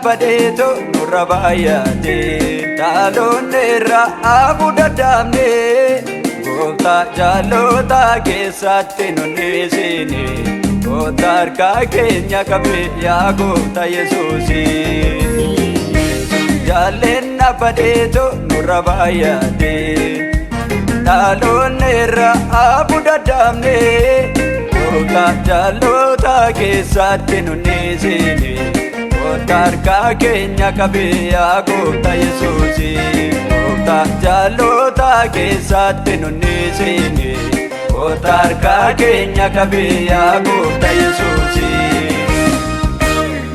badeeto nurra baay'ate dhaloonni irra abuda daamne gooftaa jaalota keessatti nunniisine gooftaa harkaa keenya qabe yaa gooftaa Yesuusi. Jaallenna badeeto nurra baay'ate dhaloonni irra abuda daamne gooftaa jaalota keessatti nunniisine gooftaa harkaa keenya qabe yaa gooftaa Yesuusi. Gooftaa jaalota keessatti nunniisine gooftaa harkaa keenya qabe yaa gooftaa Yesuusi.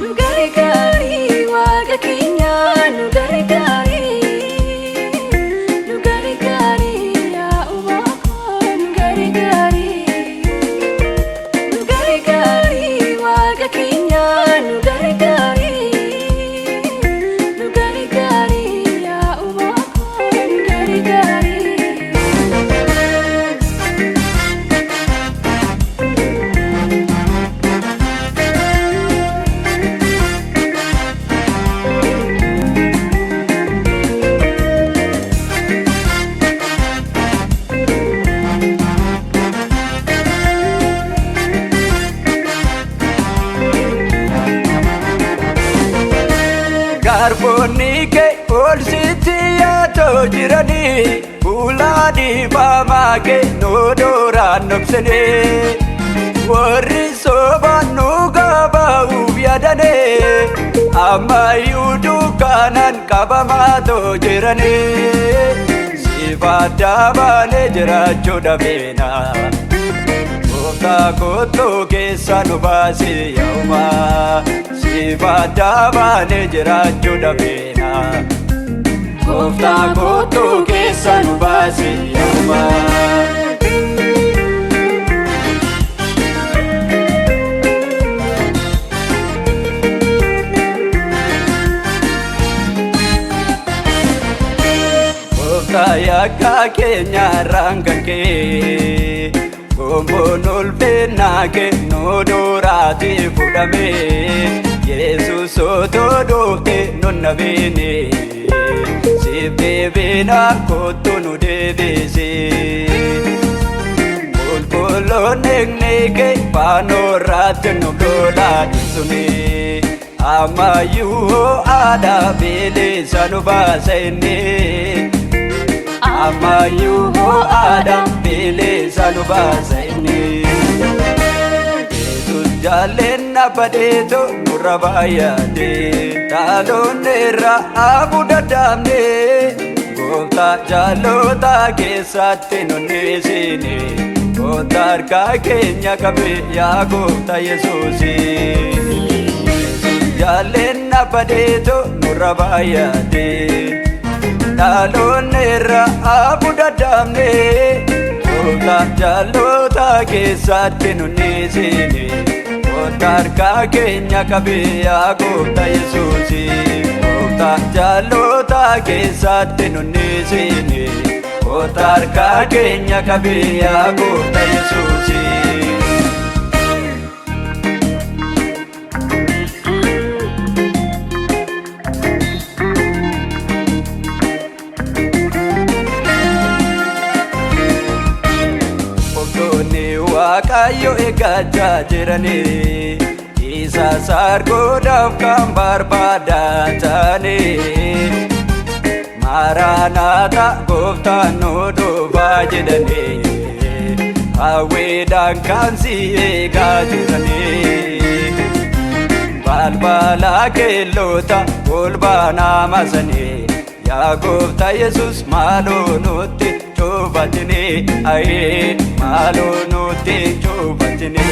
Nu gargaarii Waaqa keenya nu gargaarii yaa Uumaa koo nu gargaarii Waaqa keenya nu gargaarii yaa Uumaa koo nu gargaarii. Garboonni kee ol sitti yaatoo jiranii fuula dhiifamaa kee nu duraan dhoksanii warri sobaan nu gabaa'uuf yaadanii ammayyuu dukkanaan qabamaatoo jiranii siifaa dabalee jiraachuu dhabeena. Gooftaa koottoo keessa nu baasi yaa Uumaa siifaa dabalee jiraachuu dhabeena. Gooftaa koottoo keessa nu baasi yaa Uumaa. Gooftaa yakka keenya irraan kan kee gomboon ulfinnaa kee nu duraati fudhame Yesuus otoo dhufte nun nabeene siif deebina kottu nu deebise. Qulqulloonni eegne kee fannoo irratti nu lolaa dhiisune ammayyuu aadaa bilisa nu baasa inni. Ammayyuu aadaa bilisa nu baasa inni. Yesuus jaallenna badeeto nurra baay'ate dhaloonni irra abuda daamne gooftaa jaalota keessatti nunniisine gooftaa harkaa keenya qabe yaa gooftaa Yesuusi. Yesuus jaallenna badeeto nurra baay'ate dhaloonni irra abuda daamne gooftaa jaalota keessatti nunniisine gooftaa harkaa keenya qabe yaa gooftaa Yesuusi. Gooftaa jaalota keessatti nunniisine gooftaa harkaa keenya qabe yaa gooftaa Yesuusi. Waaqayyo eeggachaa jiranii isa sargoodhaaf kan barbaaddatanii Maaraanaata gooftaan nu dhufaa jedhanii hawwiidhaan kan si eegaa jiranii balbala keellota golbaanaa masanii yaa gooftaa Yesuus maaloo nutti cufatini ayee maaloo nutti cufatini.